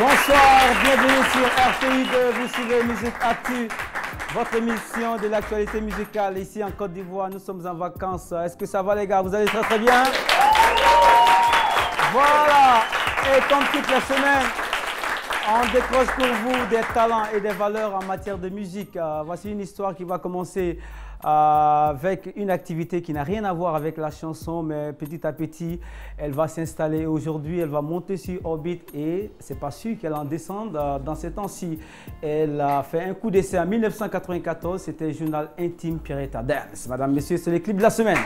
Bonsoir, bienvenue sur RTI2, vous suivez Musique Actu, votre émission de l'actualité musicale ici en Côte d'Ivoire. Nous sommes en vacances. Est-ce que ça va les gars? Vous allez très très bien? Voilà, et comme toutes les semaines, on décroche pour vous des talents et des valeurs en matière de musique. Voici une histoire qui va commencer avec une activité qui n'a rien à voir avec la chanson, mais petit à petit, elle va s'installer. Aujourd'hui, elle va monter sur Orbit et c'est pas sûr qu'elle en descende dans ces temps-ci. Elle a fait un coup d'essai en 1994, c'était le journal intime Pierretta Dance. Madame, messieurs, c'est le clip de la semaine.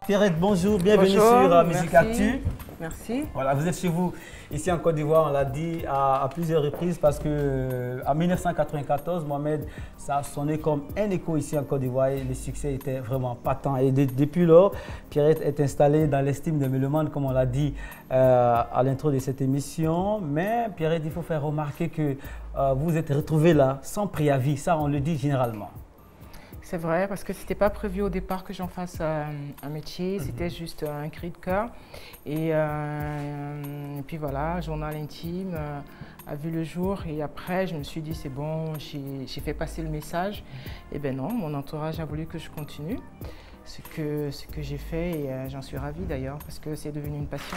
Pierrette, bonjour, bienvenue sur Musique Actu. Merci. Voilà, vous êtes chez vous ici en Côte d'Ivoire, on l'a dit à plusieurs reprises parce que en 1994, Mohamed, ça a sonné comme un écho ici en Côte d'Ivoire et le succès était vraiment patent. Et depuis lors, Pierrette est installée dans l'estime des mélomanes, comme on l'a dit à l'intro de cette émission. Mais Pierrette, il faut faire remarquer que vous êtes retrouvée là sans préavis, ça on le dit généralement. C'est vrai, parce que ce n'était pas prévu au départ que j'en fasse un métier, c'était juste un cri de cœur. Et puis voilà, journal intime a vu le jour et après je me suis dit c'est bon, j'ai fait passer le message. Et ben non, mon entourage a voulu que je continue, ce que j'ai fait et j'en suis ravie d'ailleurs parce que c'est devenu une passion.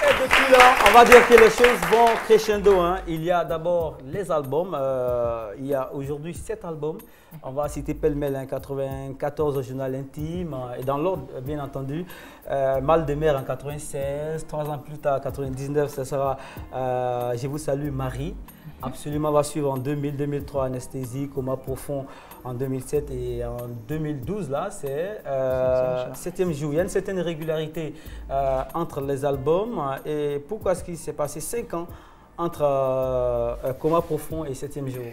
Et depuis là, on va dire que les choses vont crescendo. Hein. Il y a d'abord les albums. Il y a aujourd'hui 7 albums. On va citer pêle-mêle, hein, 94 au journal intime. Et dans l'ordre, bien entendu, Mal de mer en 96. 3 ans plus tard, 99, ça sera Je vous salue Marie. Absolument va suivre en 2000, 2003 Anesthésie, Coma profond en 2007 et en 2012 là c'est 7e jour. Il y a une certaine régularité entre les albums et pourquoi est-ce qu'il s'est passé 5 ans entre Coma profond et 7e jour?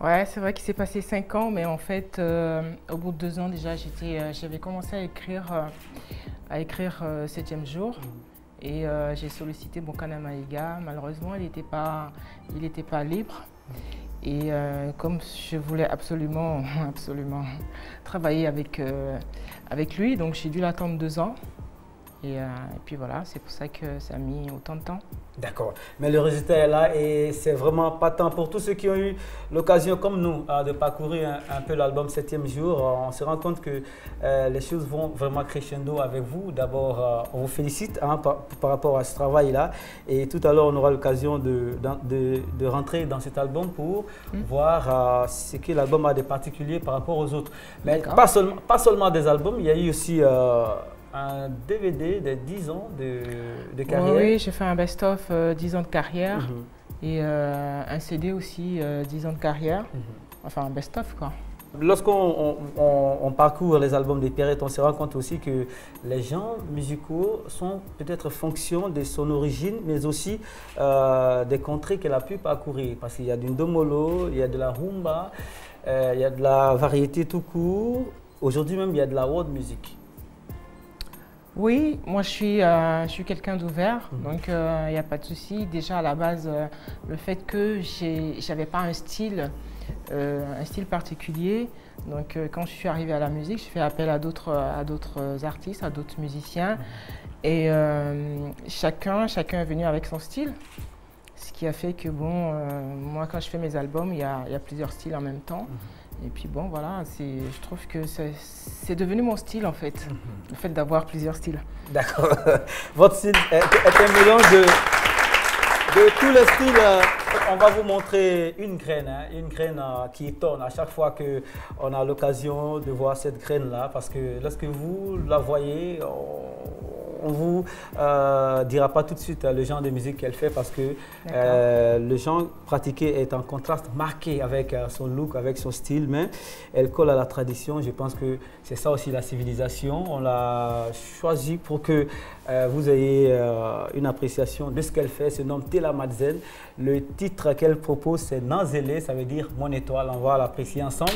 Ouais, c'est vrai qu'il s'est passé 5 ans, mais en fait, au bout de 2 ans déjà, j'avais commencé à écrire 7e jour. Et j'ai sollicité Boukana Maïga. Malheureusement, il n'était pas libre. Et comme je voulais absolument travailler avec lui, donc j'ai dû l'attendre 2 ans. Et puis voilà, c'est pour ça que ça a mis autant de temps. D'accord. Mais le résultat est là et c'est vraiment patent pour tous ceux qui ont eu l'occasion, comme nous, de parcourir un peu l'album 7e jour. On se rend compte que les choses vont vraiment crescendo avec vous. D'abord, on vous félicite hein, par rapport à ce travail-là. Et tout à l'heure, on aura l'occasion de rentrer dans cet album pour voir ce que l'album a de particulier par rapport aux autres. Mais pas seulement des albums, il y a eu aussi un DVD de 10 ans de carrière. Oui, j'ai fait un best-of 10 ans de carrière et un CD aussi 10 ans de carrière. Enfin, un best-of quoi. Lorsqu'on parcourt les albums des Pierrette, on se rend compte aussi que les genres musicaux sont peut-être fonction de son origine, mais aussi des contrées qu'elle a pu parcourir. Parce qu'il y a du ndomolo, il y a de la rumba, il y a de la variété tout court. Aujourd'hui même, il y a de la world music. Oui, moi je suis quelqu'un d'ouvert, donc il n'y a pas de souci. Déjà à la base, le fait que j'avais pas un style particulier, donc quand je suis arrivée à la musique, je fais appel à d'autres artistes, à d'autres musiciens, et chacun est venu avec son style. Ce qui a fait que bon, moi quand je fais mes albums, il y a plusieurs styles en même temps. Et puis bon, voilà, je trouve que c'est devenu mon style en fait, le fait d'avoir plusieurs styles. D'accord. Votre style est un mélange de tous les styles. On va vous montrer une graine qui étonne à chaque fois qu'on a l'occasion de voir cette graine-là, parce que lorsque vous la voyez, on ne vous dira pas tout de suite le genre de musique qu'elle fait, parce que le genre pratiqué est en contraste marqué avec son look, avec son style, mais elle colle à la tradition. Je pense que c'est ça aussi la civilisation. On l'a choisi pour que vous ayez une appréciation de ce qu'elle fait. Se nomme Tella Madzen. Le titre qu'elle propose, c'est Nanzélé, ça veut dire mon étoile. On va l'apprécier ensemble.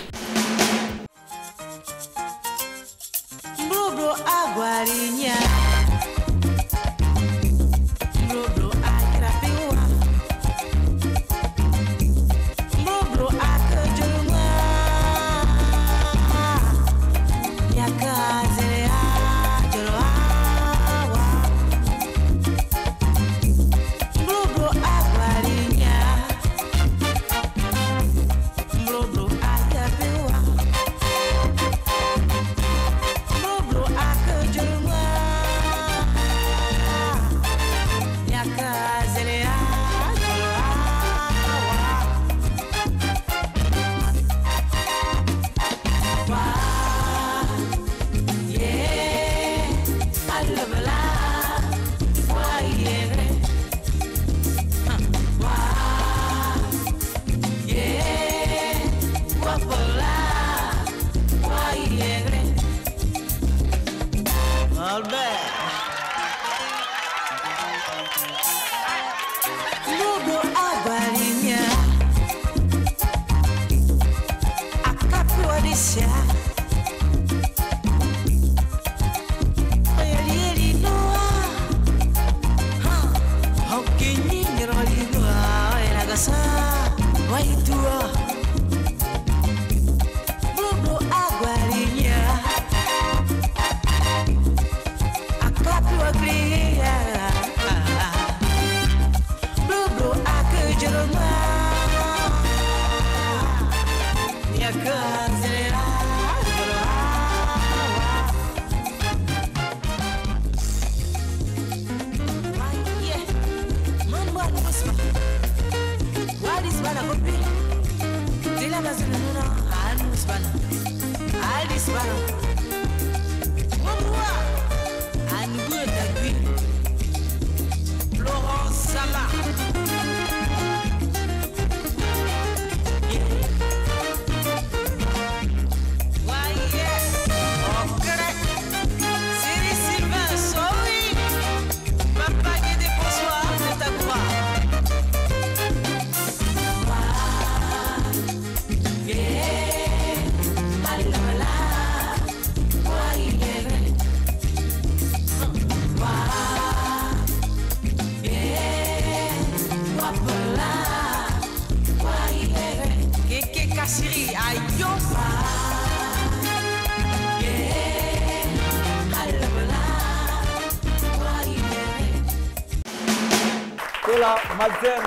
Tella Madzen,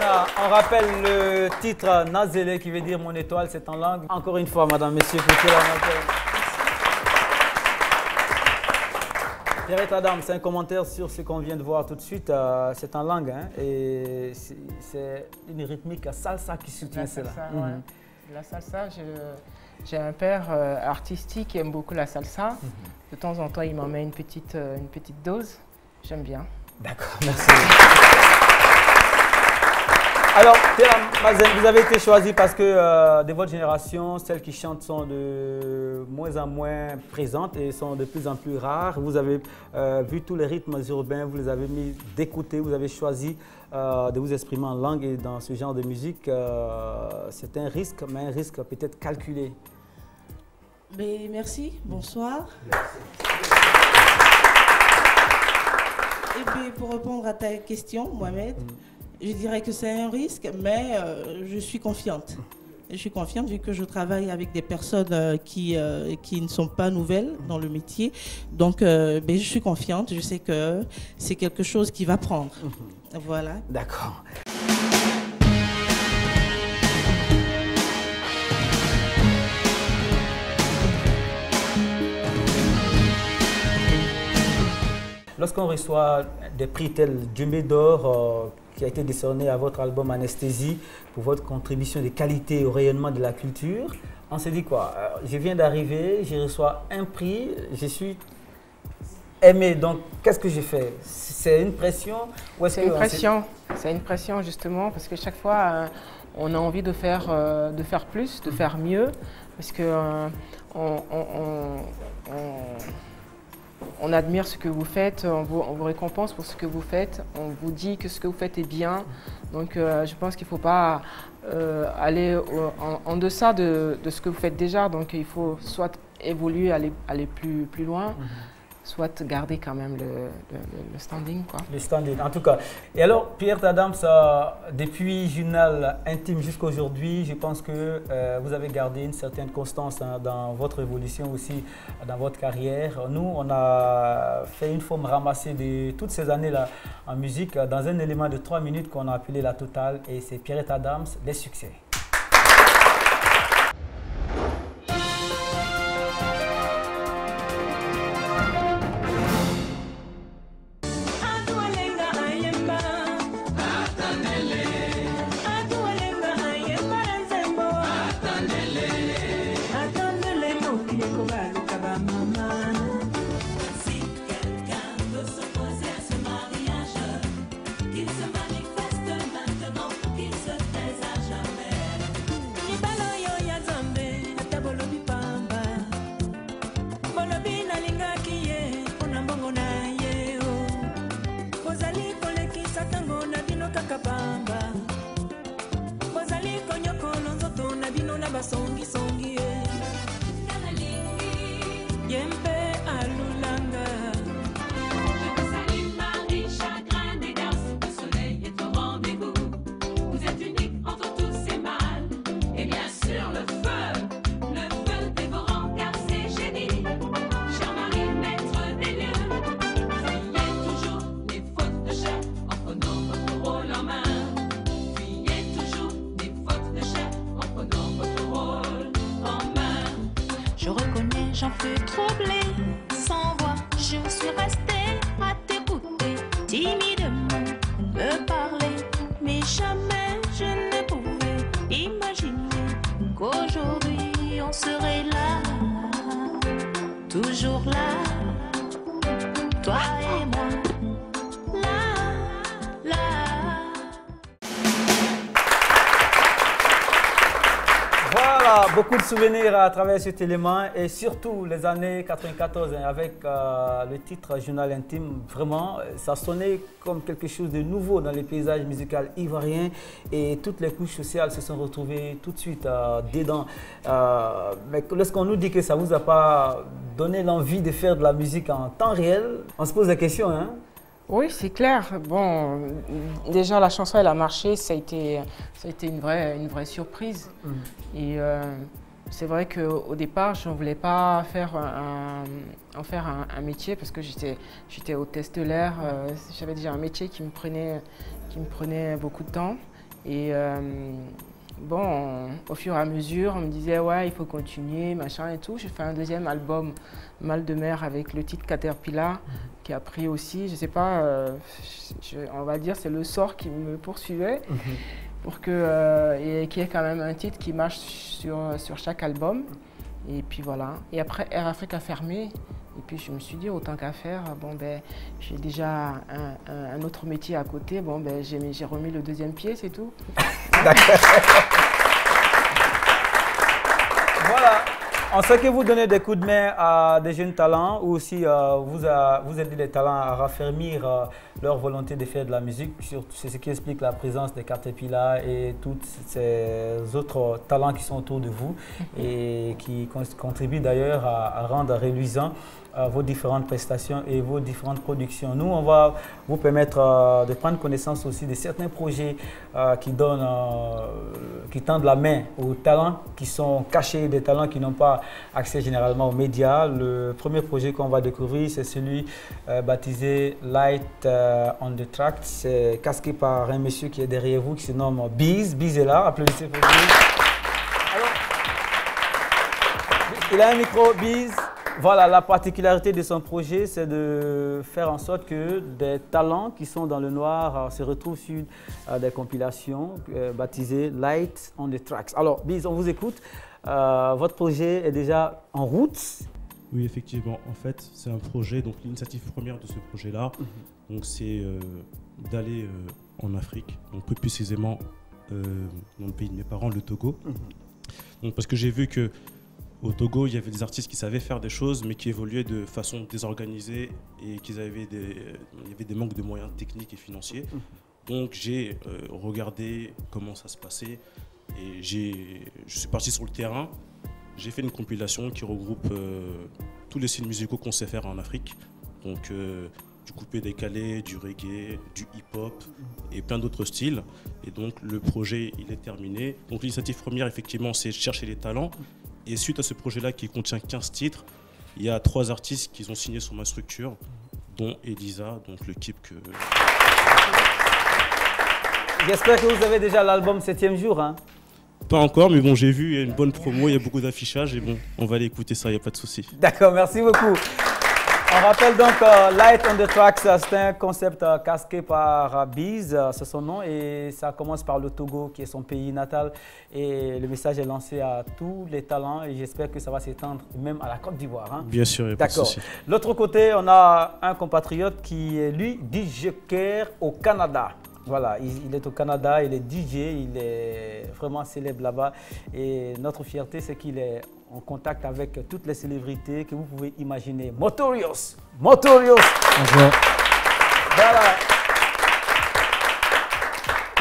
on rappelle le titre Nanzélé qui veut dire mon étoile, c'est en langue. Encore une fois, madame, monsieur, pour Tella Madzen. Pierrette Adam, c'est un commentaire sur ce qu'on vient de voir tout de suite. C'est en langue, hein, et c'est une rythmique salsa qui soutient cela. Ouais. La salsa, j'ai un père artistique qui aime beaucoup la salsa. De temps en temps, il m'en met une petite dose. J'aime bien. D'accord, merci. Alors, Tella Madzen, vous avez été choisi parce que de votre génération, celles qui chantent sont de moins en moins présentes et sont de plus en plus rares. Vous avez vu tous les rythmes urbains, vous les avez mis d'écouter, vous avez choisi de vous exprimer en langue, et dans ce genre de musique, c'est un risque, mais un risque peut-être calculé. Mais merci, bonsoir. Et puis pour répondre à ta question, Mohamed, je dirais que c'est un risque, mais je suis confiante. Je suis confiante vu que je travaille avec des personnes qui ne sont pas nouvelles dans le métier. Donc, je suis confiante. Je sais que c'est quelque chose qui va prendre. Voilà. D'accord. lorsqu'on reçoit des prix tels Djembé d'or, qui a été décerné à votre album Anesthésie pour votre contribution de qualité au rayonnement de la culture, on s'est dit quoi? Je viens d'arriver, je reçois un prix, je suis aimé, donc qu'est-ce que j'ai fait? C'est une pression ou est-ce C'est une pression, c'est une pression justement parce que chaque fois on a envie de faire plus, de faire mieux, parce que on admire ce que vous faites, on vous récompense pour ce que vous faites, on vous dit que ce que vous faites est bien. Donc je pense qu'il ne faut pas aller en deçà de ce que vous faites déjà. Donc il faut soit évoluer, aller plus loin, soit garder quand même le standing, quoi. Le standing, en tout cas. Et alors, Pierrette Adams, depuis Journal Intime jusqu'à aujourd'hui, je pense que vous avez gardé une certaine constance dans votre évolution aussi, dans votre carrière. Nous, on a fait une forme ramassée de toutes ces années-là en musique dans un élément de 3 minutes qu'on a appelé la totale, et c'est Pierrette Adams, les succès. J'en fus troublée, sans voix, je suis restée à t'écouter, timidement me parler, mais jamais je ne pouvais imaginer qu'aujourd'hui on serait là, toujours là, toi et moi, là. Voilà, beaucoup de souvenirs à travers cet élément et surtout les années 94 avec le titre Journal Intime. Vraiment, ça sonnait comme quelque chose de nouveau dans les paysages musicaux ivoiriens et toutes les couches sociales se sont retrouvées tout de suite dedans. Mais lorsqu'on nous dit que ça ne vous a pas donné l'envie de faire de la musique en temps réel, on se pose la question, hein? Oui, c'est clair. Bon, déjà la chanson elle a marché, ça a été une vraie surprise. Et c'est vrai qu'au départ, je ne voulais pas en faire un métier parce que j'étais hôtesse de l'air. J'avais déjà un métier qui me prenait beaucoup de temps. Et bon, au fur et à mesure, on me disait ouais, il faut continuer, machin et tout. J'ai fait un deuxième album, Mal de mer, avec le titre Caterpillar, qui a pris aussi, je sais pas, on va dire c'est le sort qui me poursuivait, pour que, et qui est quand même un titre qui marche sur chaque album. Et puis voilà. Et après, Air Afrique a fermé. Et puis je me suis dit, autant qu'à faire, bon ben, j'ai déjà un autre métier à côté. Bon ben, j'ai remis le deuxième pied, c'est tout. D'accord. Voilà. On sait que vous donnez des coups de main à des jeunes talents ou aussi vous aidez les talents à raffermir leur volonté de faire de la musique. C'est ce qui explique la présence des Caterpillar et tous ces autres talents qui sont autour de vous et qui contribuent d'ailleurs à rendre reluisant vos différentes prestations et vos différentes productions. Nous, on va vous permettre de prendre connaissance aussi de certains projets qui tendent la main aux talents qui sont cachés, des talents qui n'ont pas accès généralement aux médias. Le premier projet qu'on va découvrir, c'est celui baptisé Light on the Track. C'est casqué par un monsieur qui est derrière vous qui se nomme Biz. Biz est là, applaudissez pour lui. Alors, il a un micro, Biz. Voilà, la particularité de son projet, c'est de faire en sorte que des talents qui sont dans le noir se retrouvent sur des compilations baptisées Light on the Tracks. Alors, Biz, on vous écoute. Votre projet est déjà en route. Oui, effectivement. En fait, c'est un projet, donc l'initiative première de ce projet-là, donc c'est d'aller en Afrique, donc plus précisément dans le pays de mes parents, le Togo. Donc, parce que j'ai vu que au Togo, il y avait des artistes qui savaient faire des choses, mais qui évoluaient de façon désorganisée et il y avait des manques de moyens techniques et financiers. Donc j'ai regardé comment ça se passait et je suis parti sur le terrain. J'ai fait une compilation qui regroupe tous les styles musicaux qu'on sait faire en Afrique. Donc du coupé-décalé, du reggae, du hip-hop et plein d'autres styles. Et donc le projet, il est terminé. Donc l'initiative première, effectivement, c'est de chercher les talents. Et suite à ce projet-là qui contient 15 titres, il y a 3 artistes qui ont signé sur ma structure, dont Elisa, donc le clip que... J'espère que vous avez déjà l'album 7e jour. Hein. Pas encore, mais bon, j'ai vu, il y a une bonne promo, il y a beaucoup d'affichage et bon, on va aller écouter ça, il n'y a pas de souci. D'accord, merci beaucoup. On rappelle donc Light on the Tracks, c'est un concept casqué par Biz, c'est son nom, et ça commence par le Togo qui est son pays natal. Et le message est lancé à tous les talents et j'espère que ça va s'étendre même à la Côte d'Ivoire. Hein. Bien sûr, il n'y a pas de souci. L'autre côté, on a un compatriote qui est lui DJ au Canada. Voilà, il est au Canada, il est DJ, il est vraiment célèbre là-bas. Et notre fierté, c'est qu'il est en contact avec toutes les célébrités que vous pouvez imaginer. Motorios! Motorios! Bonjour. Voilà.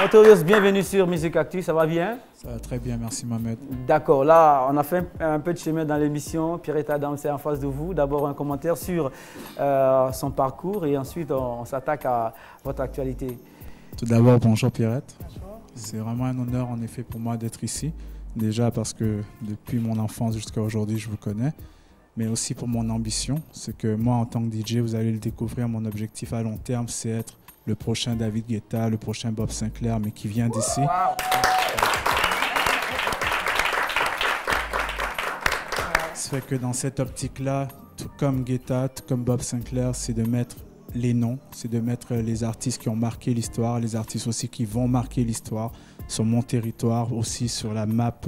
Motorios, bienvenue sur Musique Actu, ça va bien? Ça va très bien, merci Mohamed. D'accord, là on a fait un peu de chemin dans l'émission. Pierrette Adams est en face de vous. D'abord un commentaire sur son parcours et ensuite on s'attaque à votre actualité. Tout d'abord, bonjour Pierrette. C'est vraiment un honneur en effet pour moi d'être ici. Déjà parce que depuis mon enfance jusqu'à aujourd'hui, je vous connais. Mais aussi pour mon ambition. C'est que moi, en tant que DJ, vous allez le découvrir, mon objectif à long terme, c'est être le prochain David Guetta, le prochain Bob Sinclair, mais qui vient d'ici. Ça fait que dans cette optique-là, tout comme Guetta, tout comme Bob Sinclair, c'est de mettre les noms, c'est de mettre les artistes qui ont marqué l'histoire, les artistes aussi qui vont marquer l'histoire sur mon territoire, aussi sur la map,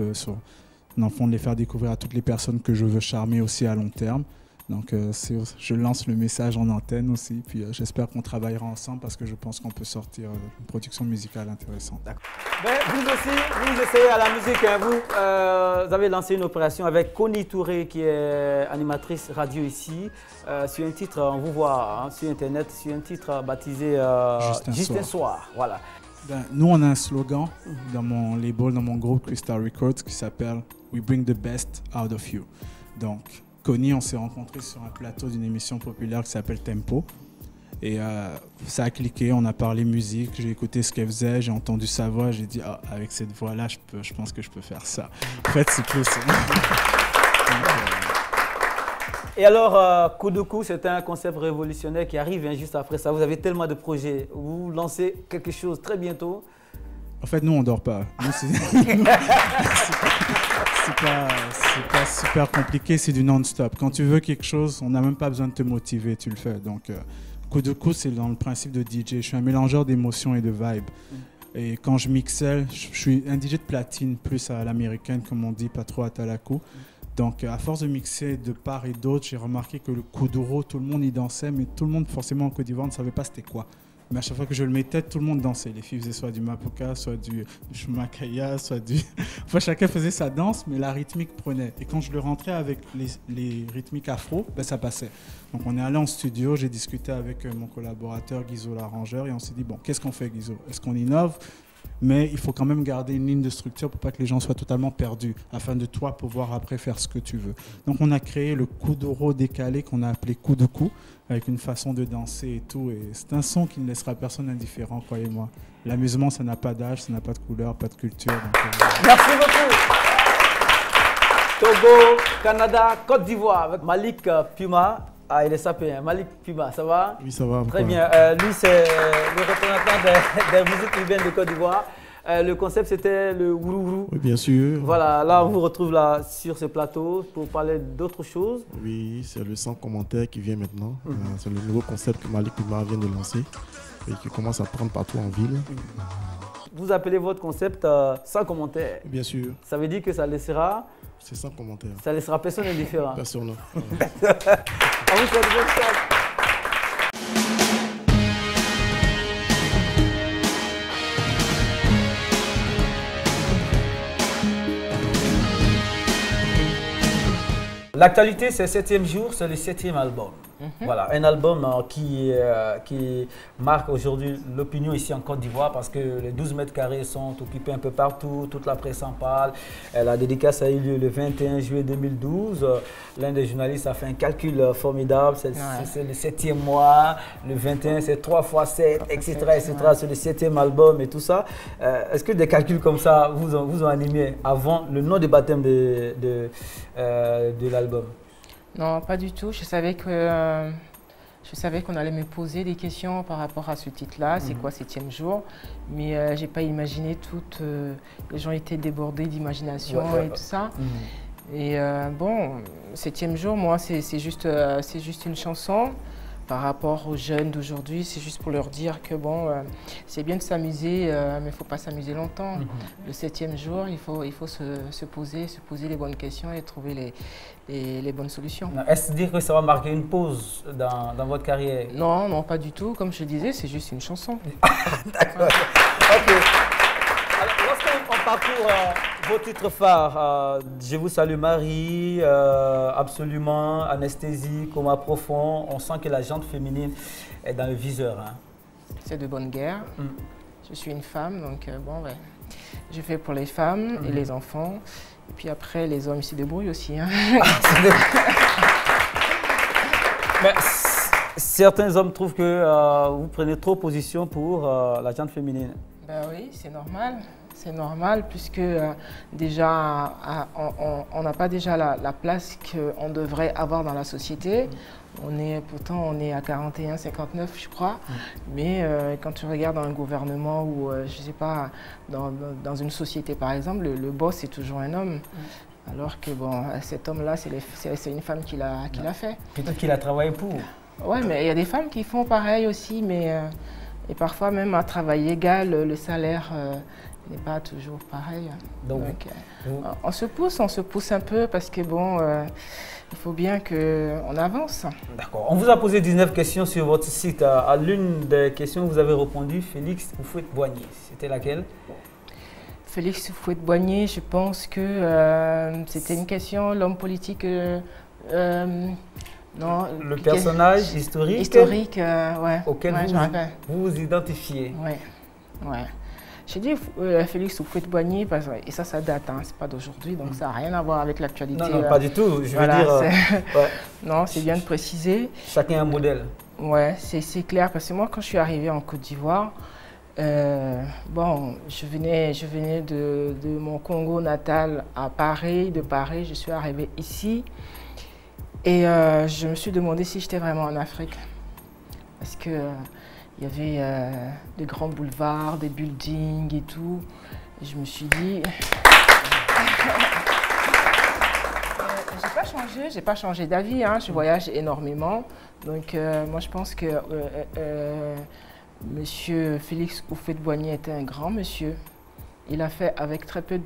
dans le fond de les faire découvrir à toutes les personnes que je veux charmer aussi à long terme. Donc je lance le message en antenne aussi, puis j'espère qu'on travaillera ensemble parce que je pense qu'on peut sortir une production musicale intéressante. Ben, vous aussi, vous essayez à la musique, hein. Vous avez lancé une opération avec Connie Touré qui est animatrice radio ici, sur un titre, on vous voit hein, sur internet, sur un titre baptisé Juste un soir. Voilà. Ben, nous on a un slogan dans mon label, dans mon groupe Crystal Records qui s'appelle We Bring the Best Out of You. Donc Connie, on s'est rencontrés sur un plateau d'une émission populaire qui s'appelle Tempo. Et ça a cliqué, on a parlé musique, j'ai écouté ce qu'elle faisait, j'ai entendu sa voix, j'ai dit ah, avec cette voix-là, je pense que je peux faire ça. En fait, c'est plus ça. Et alors, Coup de Coup, c'est un concept révolutionnaire qui arrive hein, juste après ça. Vous avez tellement de projets, vous lancez quelque chose très bientôt. En fait, nous, on ne dort pas. C'est pas super compliqué, c'est du non-stop. Quand tu veux quelque chose, on n'a même pas besoin de te motiver, tu le fais. Donc, Coup de Coup, c'est dans le principe de DJ. Je suis un mélangeur d'émotions et de vibes. Et quand je mixais, je suis un DJ de platine, plus à l'américaine, comme on dit, pas trop à Talakou. Donc, à force de mixer de part et d'autre, j'ai remarqué que le Kuduro, tout le monde y dansait, mais tout le monde, forcément, en Côte d'Ivoire, ne savait pas c'était quoi. Mais à chaque fois que je le mettais, tout le monde dansait. Les filles faisaient soit du mapoka, soit du shumakaya, soit du... Enfin, chacun faisait sa danse, mais la rythmique prenait. Et quand je le rentrais avec les rythmiques afro, ben, ça passait. Donc on est allé en studio, j'ai discuté avec mon collaborateur Guizo l'arrangeur et on s'est dit, bon, qu'est-ce qu'on fait Guizo? Est-ce qu'on innove? Mais il faut quand même garder une ligne de structure pour pas que les gens soient totalement perdus, afin de toi pouvoir après faire ce que tu veux. Donc on a créé le kuduro décalé qu'on a appelé coup de coup, avec une façon de danser et tout. Et c'est un son qui ne laissera personne indifférent, croyez-moi. L'amusement, ça n'a pas d'âge, ça n'a pas de couleur, pas de culture. Donc, Merci beaucoup. Togo, Canada, Côte d'Ivoire, avec Malik Puma. Ah, il est sapé, hein. Malik Puma, ça va? Oui, ça va. Très bien. Lui, c'est le représentant des musiques urbaines de Côte d'Ivoire. Le concept, c'était le Wourourou. Oui, bien sûr. Voilà, là, on vous retrouve là sur ce plateau pour parler d'autres choses. Oui, c'est le sans commentaire qui vient maintenant. C'est le nouveau concept que Malik Oumar vient de lancer et qui commence à prendre partout en ville. Vous appelez votre concept sans commentaire. Bien sûr. Ça veut dire que ça laissera... C'est sans commentaire. Ça laissera personne indifférent. Personne. On vous souhaite bonne chance. L'actualité, c'est le 7e jour, c'est le 7e album. Voilà, un album qui marque aujourd'hui l'opinion ici en Côte d'Ivoire parce que les 12 mètres carrés sont occupés un peu partout, toute la presse en parle. La dédicace a eu lieu le 21 juillet 2012. L'un des journalistes a fait un calcul formidable, c'est le 7e mois, le 21 c'est 3 x 7, etc. C'est le 7e album et tout ça. Est-ce que des calculs comme ça vous ont animé avant le nom de baptême de l'album? Non, pas du tout. Je savais qu'on allait me poser des questions par rapport à ce titre-là. C'est quoi 7e jour? Mais j'ai pas imaginé toutes. Les gens étaient débordés d'imagination et tout ça. Et bon, 7e jour, moi, c'est juste une chanson. Par rapport aux jeunes d'aujourd'hui, c'est juste pour leur dire que bon, c'est bien de s'amuser, mais il ne faut pas s'amuser longtemps. Le 7e jour, il faut se poser les bonnes questions et trouver les bonnes solutions. Est-ce dire que ça va marquer une pause dans votre carrière? Non, non, pas du tout. Comme je disais, c'est juste une chanson. D'accord. Ok. Alors, lorsqu'on parcourt vos titres phares, Je vous salue Marie, Absolument, Anesthésie, Coma profond, on sent que la gente féminine est dans le viseur. Hein. C'est de bonne guerre. Je suis une femme, donc bon, ouais. Je fais pour les femmes et les enfants. Et puis après, les hommes, ils se débrouillent aussi. Hein. Mais certains hommes trouvent que vous prenez trop position pour la gente féminine. Ben oui, c'est normal. C'est normal puisque déjà, on n'a pas déjà la place qu'on devrait avoir dans la société. Pourtant, on est à 41, 59, je crois. Mais quand tu regardes dans un gouvernement ou, je ne sais pas, dans une société par exemple, le boss c'est toujours un homme. Alors que bon, cet homme-là, c'est une femme qui l'a fait. Peut-être qu'il a travaillé pour. Oui, mais il y a des femmes qui font pareil aussi. Et parfois même à travail égal, le salaire n'est pas toujours pareil. Donc on se pousse un peu parce que bon, il faut bien qu'on avance. D'accord. On vous a posé 19 questions sur votre site. À l'une des questions, vous avez répondu Félix Houphouët-Boigny. C'était laquelle? Félix Houphouët-Boigny, je pense que c'était une question, l'homme politique... non, le personnage historique ouais, auquel vous vous identifiez. Ouais, ouais. J'ai dit Félix Houphouët-Boigny, et ça date, hein, c'est pas d'aujourd'hui, donc ça n'a rien à voir avec l'actualité. Non, pas du tout, je veux dire... Non, c'est bien de préciser. Chacun un modèle. Ouais, c'est clair, parce que moi, quand je suis arrivée en Côte d'Ivoire, bon, je venais de mon Congo natal à Paris, de Paris, je suis arrivée ici. Et je me suis demandé si j'étais vraiment en Afrique. Parce que il y avait des grands boulevards, des buildings et tout. Et je me suis dit... j'ai pas changé d'avis, hein, je voyage énormément. Donc moi je pense que Monsieur Félix Houphouët-Boigny était un grand monsieur. Il a fait avec très peu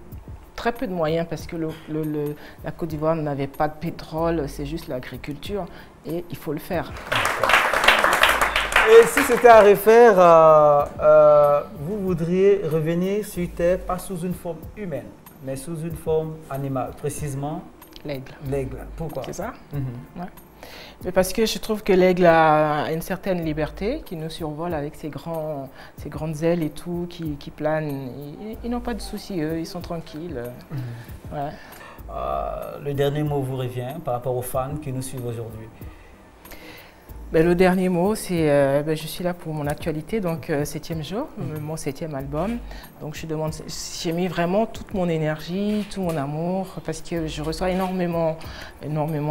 de moyens parce que la Côte d'Ivoire n'avait pas de pétrole, c'est juste l'agriculture et il faut le faire. Et si c'était à refaire, vous voudriez revenir sur Terre, pas sous une forme humaine, mais sous une forme animale, précisément l'aigle. L'aigle, pourquoi? C'est ça? Ouais. Mais parce que je trouve que l'aigle a une certaine liberté, qui nous survole avec ses grandes ailes et tout, qui planent. Ils n'ont pas de soucis, eux, ils sont tranquilles. Ouais. Le dernier mot vous revient par rapport aux fans qui nous suivent aujourd'hui? Ben, le dernier mot, c'est je suis là pour mon actualité, donc 7e jour, mon 7e album. Donc j'ai mis vraiment toute mon énergie, tout mon amour, parce que je reçois énormément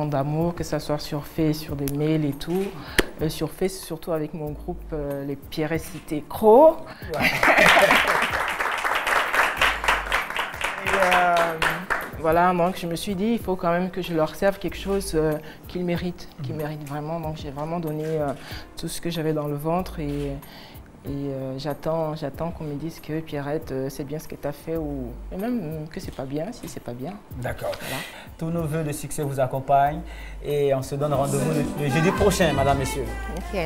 d'amour, que ce soit sur Face, sur des mails et tout. Sur Face, surtout avec mon groupe Les Pierres Cité Cro. Voilà, donc je me suis dit, il faut quand même que je leur serve quelque chose qu'ils méritent, vraiment. Donc j'ai vraiment donné tout ce que j'avais dans le ventre et j'attends qu'on me dise que Pierrette, c'est bien ce que tu as fait ou et même que c'est pas bien, si c'est pas bien. D'accord. Voilà. Tous nos voeux de succès vous accompagnent et on se donne rendez-vous le jeudi prochain, madame, messieurs. Ok.